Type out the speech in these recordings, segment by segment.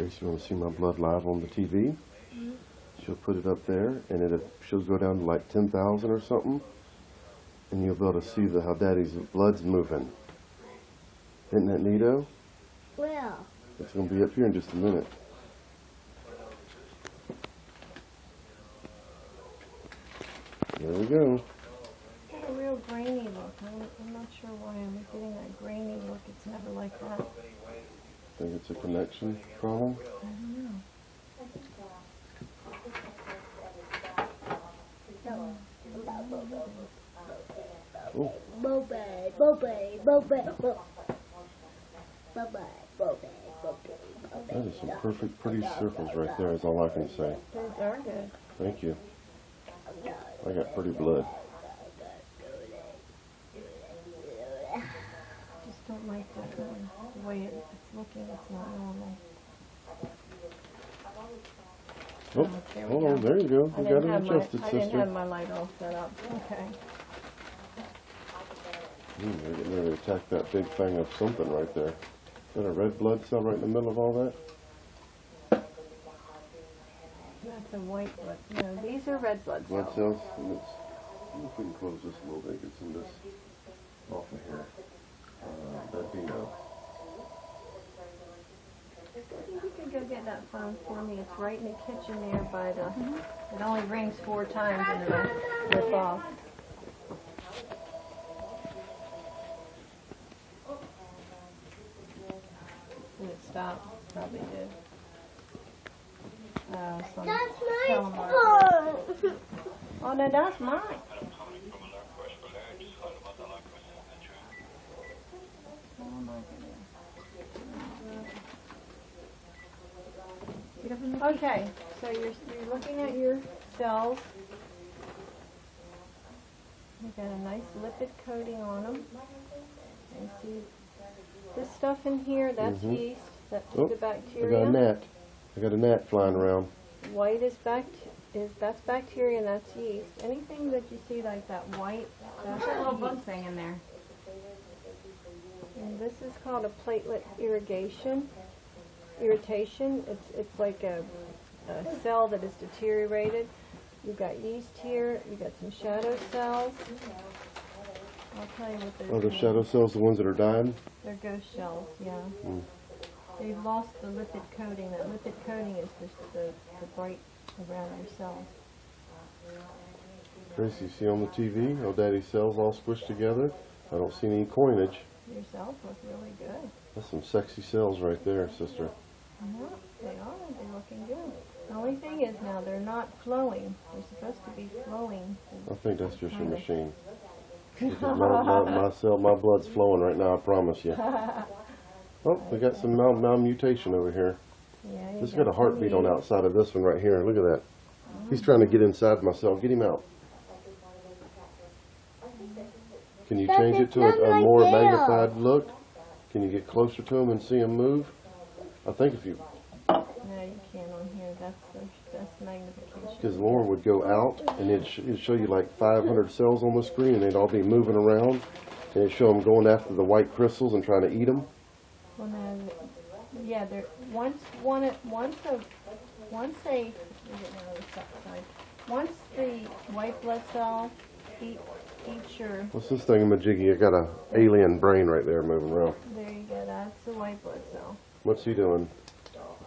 Grace, you want to see my blood live on the TV? Mm-hmm. She'll put it up there, and she'll go down to like 10,000 or something, and you'll be able to see how Daddy's blood's moving. Isn't that neato? Well. It's going to be up here in just a minute. There we go. It's got a real grainy look. I'm not sure why I'm getting that grainy look. It's never like that. Think it's a connection problem? I don't know. Oh. Bobay, bobay, bobay, bobay, bobay, bobay, bobay. That is some perfect, pretty circles right there, is all I can say. Those are good. Thank you. I got pretty blood. Just don't like the way it's looking. It's not normal. Oh, there we hold go. on, there you go. I You got didn't it have adjusted, I didn't sister. have my light all set up. Okay. They're getting ready to attack that big thing of something right there. Is that a red blood cell right in the middle of all that? That's a white blood. No, these are red blood cells. Blood cells? And it's, if we can close this a little bit, get some of this off of here. That'd be no. You can go get that phone for me. It's right in the kitchen there by the... It only rings 4 times and it'll flip off. Did it stop? Probably did. That's my telemarketer. phone. Oh, no, that's mine. Okay, so you're looking at your cells. You've got a nice lipid coating on them. And see this stuff in here, that's yeast. That's Oh, the I bacteria. got a gnat. I got a gnat flying around. White is that's bacteria and that's yeast. Anything that you see like that white, that's There's a little yeast. bug thing in there. And this is called a platelet irritation. It's like a cell that is deteriorated. You've got yeast here. You've got some shadow cells. I'll tell you what they're Oh, the called. shadow cells, the ones that are dying? They're ghost shells, yeah. Mm. They've lost the lipid coating. That lipid coating is just the bright around your cells. Tracy, you see on the TV how Daddy's cells all squished together? I don't see any coinage. Your cells look really good. That's some sexy cells right there, sister. Yeah, they are. They're looking good. The only thing is now they're not flowing. They're supposed to be flowing. I think that's just your Kinda. machine. Because my blood's flowing right now, I promise you. Oh, we got some malmutation over here. Yeah, you This got a heartbeat on some outside of this one right here. Look at that. He's trying to get inside my cell. Get him out. Can you change it to a more magnified look? Can you get closer to him and see him move? I think if you, No, you can't on here. That's magnification. because Lauren would go out and it'd show you like 500 cells on the screen and they'd all be moving around. And it'd show them going after the white crystals and trying to eat them. Well, no, yeah, they're once the white blood cell eats your, What's this thingamajiggy? I got a alien brain right there moving around. there you go, that's the white blood cell. What's he doing?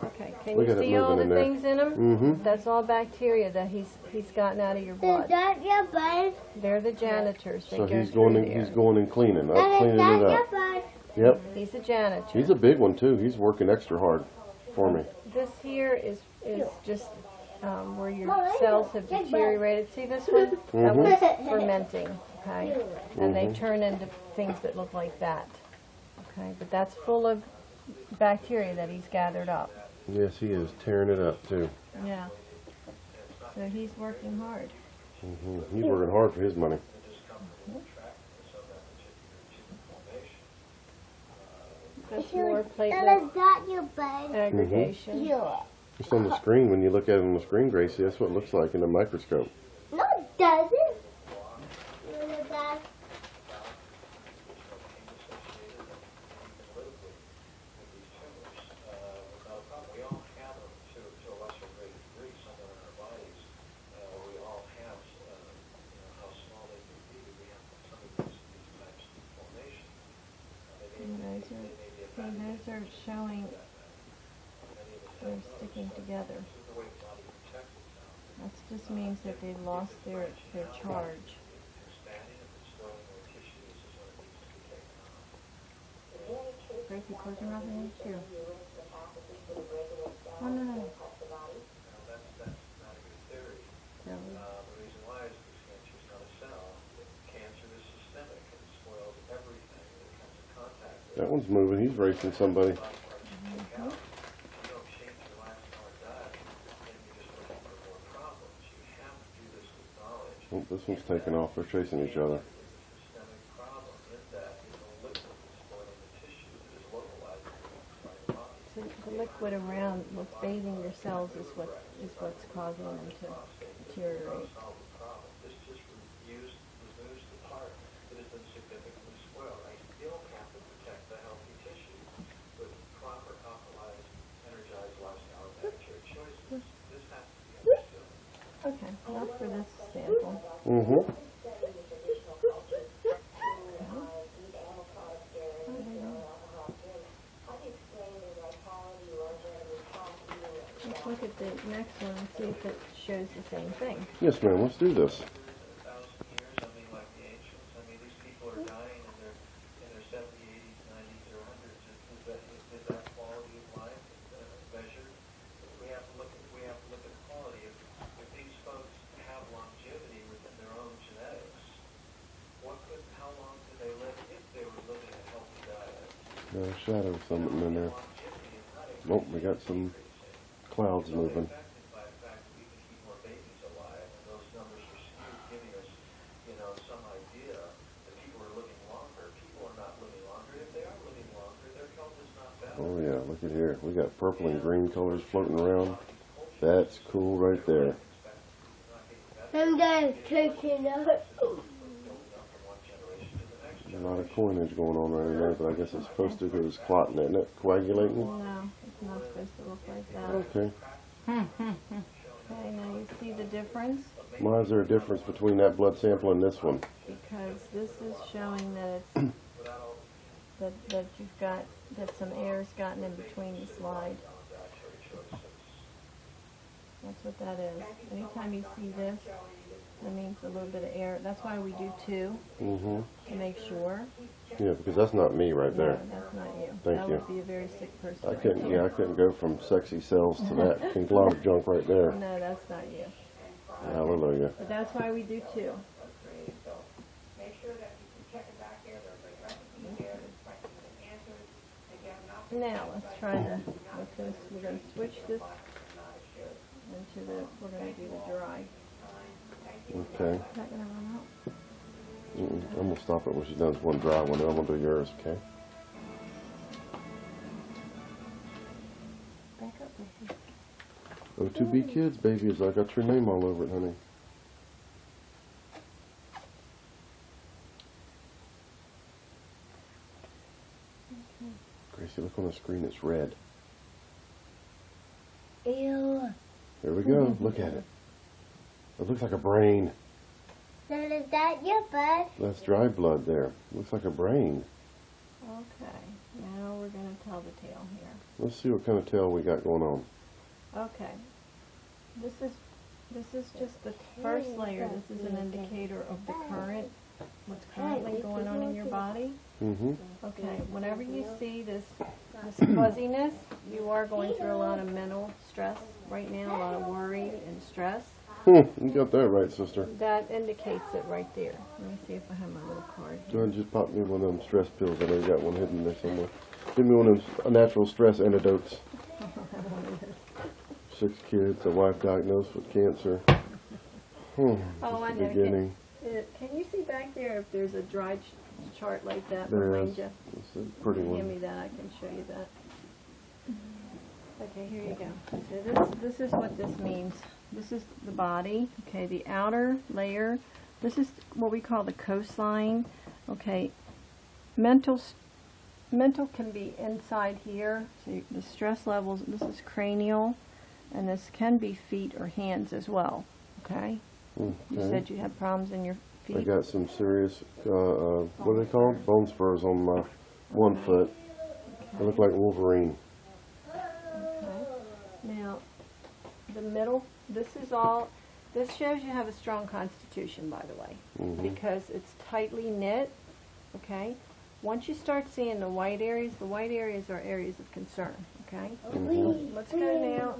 Okay, can Look you at it see all moving the in there. things in them? Mm-hmm. That's all bacteria that he's gotten out of your Is blood. that your bud? They're the janitors. They So go he's through going there. he's going and cleaning. I'm Is cleaning that it your up. bud? Yep. He's a janitor. He's a big one too. He's working extra hard for me. This here is just where your cells have deteriorated. See this one? That one's fermenting, okay? And they turn into things that look like that, okay? But that's full of bacteria that he's gathered up. Yes, he is tearing it up too. Yeah. So he's working hard. He's working hard for his money. That's more And platelet is that your bud? aggregation. Yeah. It's on the screen. When you look at it on the screen, Gracie, that's what it looks like in a microscope. No, it doesn't. Look at that. showing they're sticking together. That just means that they lost their charge. Gracie, close your mouth and eat too. Oh, no, no. The reason why is because cancer is not a cell. Cancer is systemic and spoils everything that it comes in contact with. That one's moving. He's racing somebody. You don't change your lifestyle or diet and you're just looking for more problems. You have to do this with knowledge. Oh, this one's taking off. They're chasing each other. The systemic problem in that is a liquid that's spoiling the tissue that is localized in the body. So the liquid around what's bathing your cells is what's causing them to deteriorate. Solve the problem. This just removes the part that has been significantly spoiled. I still have to protect the healthy tissue with proper alkalized, energized lifestyle and dietary choices. This has to be understood. Okay, not for this sample. Mm-hmm. Let's look at the next one and see if it shows the same thing. Yes, ma'am. Let's do this. 1,000 years, I mean, like the ancients. I mean, these people are dying in their 70s, 80s, 90s, or 100s. Is that quality of life measured? We have to look at quality. If these folks have longevity within their own genetics, how long could they live if they were living a healthy diet? Got a shadow of something in there. Longevity is not Oh, we got some clouds moving. affected by the fact that we can keep more babies alive, and those numbers are skewed, giving us, some idea that people are living longer. People are not living longer. If they are living longer, their health is not better. Oh yeah, look at here. We got purple and green colors floating around. That's cool right there. I'm gonna take it out. A lot of coinage going on right in there, but I guess it's supposed to because it's clotting, isn't it? Coagulating? No, it's not supposed to look like that. Okay. Okay, now you see the difference? Why is there a difference between that blood sample and this one? Because this is showing that it's, that you've got, that some air's gotten in between the slide. That's what that is. Anytime you see this, that means a little bit of air. That's why we do two, Mm-hmm. to make sure. Yeah, because that's not me right No, there. that's not you. Thank That you. would be a very sick person. I right couldn't, there. I couldn't go from sexy cells to that conglomerate junk right there. No, that's not you. Hallelujah. But that's why we do two. Make sure that you check it back there, there's a recipe there, there's questions and answers, and get them out. Now, let's try we're going to switch this into we're going to do the dry. Okay. Is that going to run out? I'm going to stop it when she's done with one dry one, and I'm going to do yours, okay? Back up, Lucy. O2B Kids, baby, as I got your name all over it, honey. Gracie, look on the screen, it's red. Ew. There we go, look at it. It looks like a brain. Then is that your bud? That's dry blood there. Looks like a brain. Okay, now we're going to tell the tale here. Let's see what kind of tail we got going on. Okay, this is just the first layer. This is an indicator of the current, what's currently going on in your body. Mm-hmm. Okay, whenever you see this fuzziness, you are going through a lot of mental stress right now, a lot of worry and stress. You got that right, sister. That indicates it right there. Let me see if I have my little card. Go ahead and just pop me one of them stress pills. I know you got one hidden there somewhere. Give me one of those natural stress antidotes. 6 kids, a wife diagnosed with cancer. Oh, Just I the know. beginning. Can you see back there if there's a dry chart like that There behind is. you? It's a pretty Hand one. me that, I can show you that. Okay, here you go. So this is what this means. This is the body, okay, the outer layer. This is what we call the coastline, okay. Mental can be inside here. So the stress levels, this is cranial, and this can be feet or hands as well, okay. You Okay. said you had problems in your I feet. got some serious, what are they called? Bone spurs on my one foot. They look like Wolverine. Okay. Now, the middle, this shows you have a strong constitution, by the way, because it's tightly knit, okay? Once you start seeing the white areas are areas of concern, okay? Let's go now.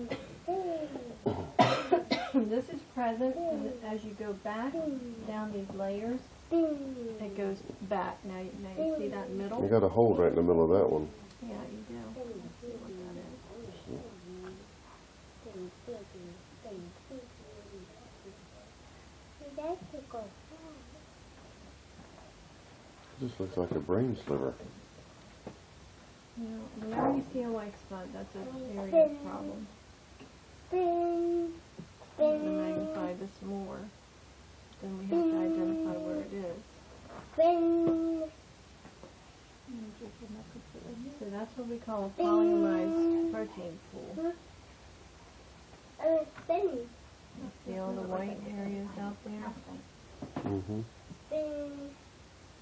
This is present, and as you go back down these layers, it goes back. Now you see that middle? You got a hold right in the middle of that one. Yeah, you do. Let's see what that is. This looks like a brain sliver. Whenever you see a white spot, that's a serious problem. I'm going to magnify this more. Then we have to identify where it is. So that's what we call a polymerized protein pool. See all the white areas out there?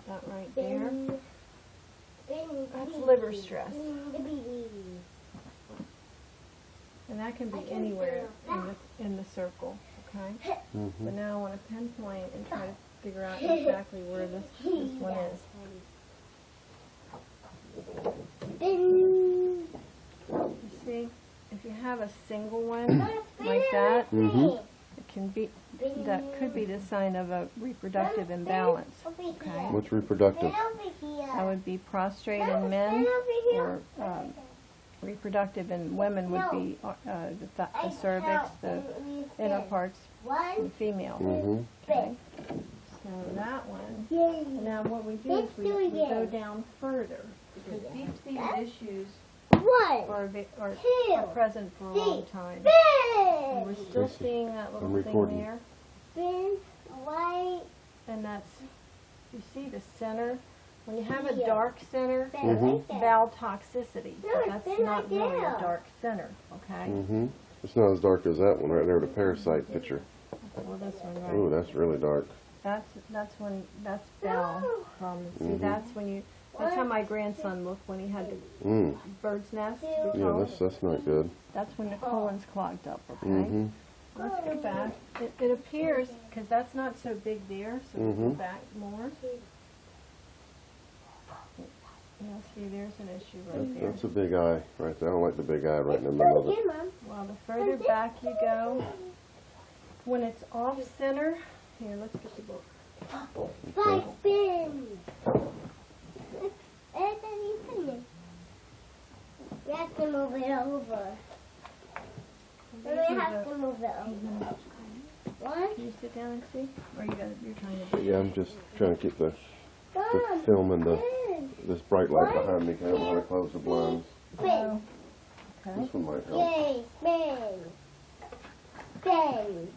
That right there. That's liver stress. And that can be anywhere in the circle, okay? But now I want to pinpoint and try to figure out exactly where this one is. You see, if you have a single one like that, that could be the sign of a reproductive imbalance, okay? What's reproductive? That would be prostrate in men, or reproductive in women would be the cervix, the inner parts in the female. Okay? So that one. Now what we do is we go down further, because deep-seated issues are present for a long time. And we're still seeing that little thing there. And that's, you see the center? When you have a dark center, bowel toxicity. But that's not really a dark center, okay? It's not as dark as that one right there, the parasite picture. Well, this one, right? Ooh, that's really dark. That's bowel problems. See, that's how my grandson looked when he had the bird's nest. Yeah, that's not good. That's when the colon's clogged up, okay? Let's go back. It appears, because that's not so big there, so we'll go back more. You'll see there's an issue right there. That's a big eye right there. I don't like the big eye right in the middle of it. Well, the further back you go, when it's off center, here, let's get the book. We have to move it over. We have to move it over. What? Can you sit down and see? Or you're trying to do Yeah, I'm just trying to keep the film and this bright light behind me. I don't want to close the blinds. Okay. This one might help. Yay, spin. Spin.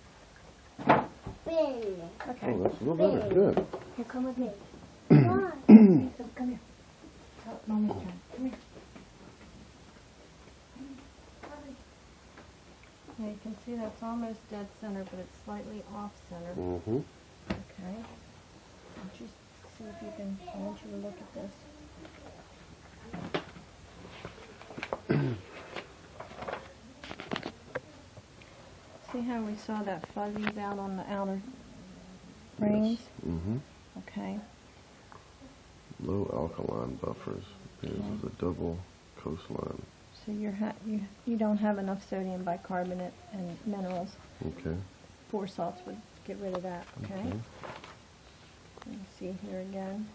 Spin. Okay. Oh, that's a little better. Good. Here, come with me. Come on. Come here. Oh, Mommy's turn. Come here. Now you can see that's almost dead center, but it's slightly off center. Okay. Let's just see if you can, I want you to look at this. See how we saw that fuzzies out on the outer rings? Okay. Low alkaline buffers. This is a double coastline. So you don't have enough sodium bicarbonate and minerals. Okay. 4 salts would get rid of that, okay? Let me see here again.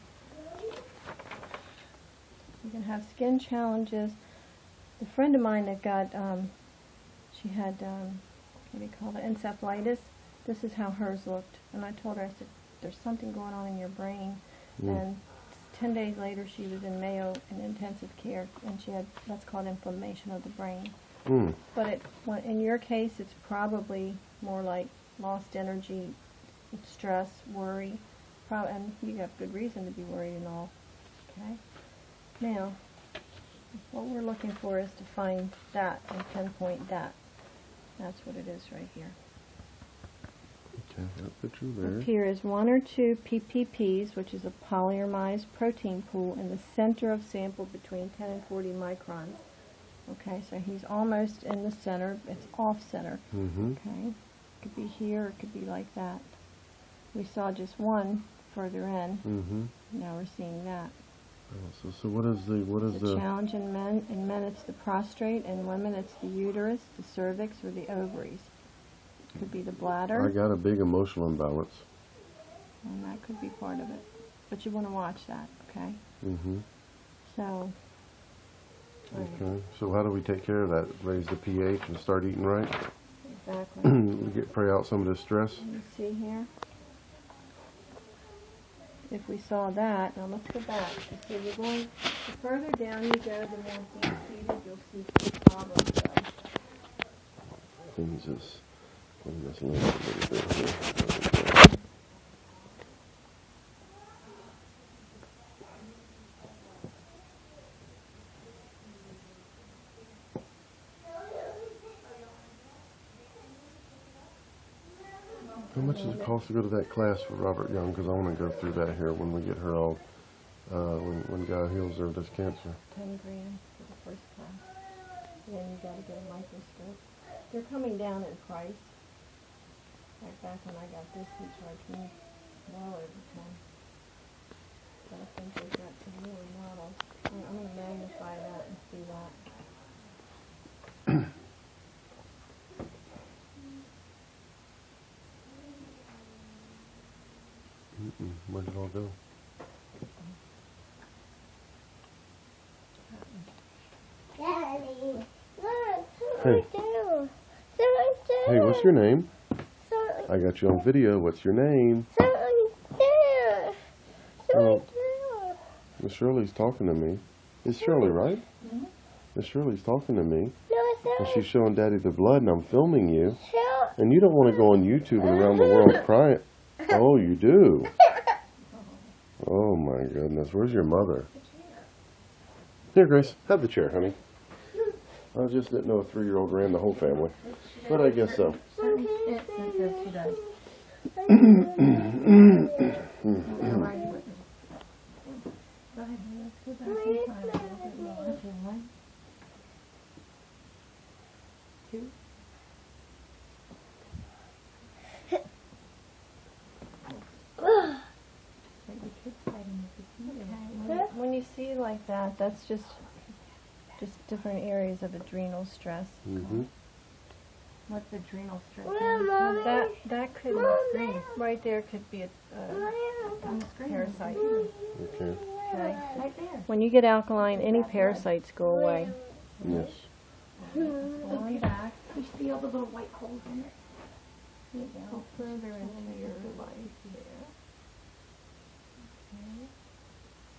You can have skin challenges. A friend of mine that got, she had, what do you call it, encephalitis. This is how hers looked. And I told her, I said, there's something going on in your brain. And 10 days later, she was in Mayo in intensive care, and she had, that's called inflammation of the brain. But in your case, it's probably more like lost energy, stress, worry, and you have good reason to be worried and all. Okay. Now, what we're looking for is to find that and pinpoint that. That's what it is right here. Okay. that picture there. Up here is 1 or 2 PPPs, which is a polymerized protein pool, in the center of sample between 10 and 40 microns. Okay, so he's almost in the center. It's off center. Mm-hmm. Okay, could be here, or it could be like that. We saw just one further in. Mm-hmm. Now we're seeing that. So what is The challenge in men it's the prostrate. In women, it's the uterus, the cervix, or the ovaries. Could be the bladder, I got a big emotional imbalance. and that could be part of it. But you want to watch that, okay? Mm-hmm. So, Okay. So how do we take care of that? Raise the pH and start eating right? exactly. We pray out some of the stress. You see here? If we saw that, now let's go back. You see, we're going, the further down you go, the more deep-seated you'll see the problems go. Jesus. I'm messing up a little bit here. How much does it cost to go to that class for Robert Young? Because I want to go through that here when we get her all, when God heals her of this cancer. 10 grand for the first class. Then you gotta get a microscope. They're coming down in price. Like back when I got this, he charged me well over 10. But I think they've got some newer models. I'm gonna magnify that and see that. Where did it all go? Daddy, look, Hey. someone do. Hey, what's your name? Someone, I got you on video. What's your name? someone do. Someone do. Miss Shirley's talking to me. It's Shirley, right? Miss Shirley's talking to me. No, it's And not. she's showing Daddy the blood, and I'm filming you. Show. And you don't want to go on YouTube and around the world crying. Oh, you do? Oh, my goodness. Where's your mother? Here, Grace. Have the chair, honey. I just didn't know a 3-year-old ran the whole family. But I guess so. Yes, she does. When you see like that, that's just different areas of adrenal stress. Mm-hmm. What's adrenal stress? Where, Mommy? That could Mommy? right there could be a parasite. Okay. Okay. When you get alkaline, any parasites go away. Yes. Going back, You see all the little white holes in it? go further into your life there. Okay.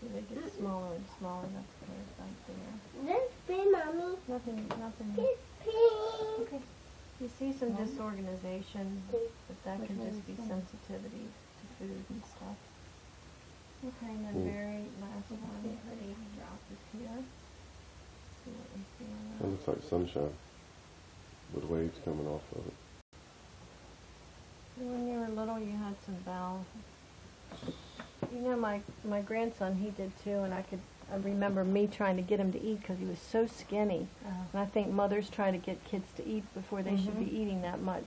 So they get smaller and smaller. That's the parasite there. This be mommy. Nothing. It's pink. Okay. You see some disorganization, but that can just be sensitivity to food and stuff. Okay, and then very last one, the drop is here. See what we see on It that. looks like sunshine with waves coming off of it. When you were little, you had some bowel. You know, my grandson, he did too, and I remember me trying to get him to eat because he was so skinny. And I think mothers try to get kids to eat before they should be eating that much.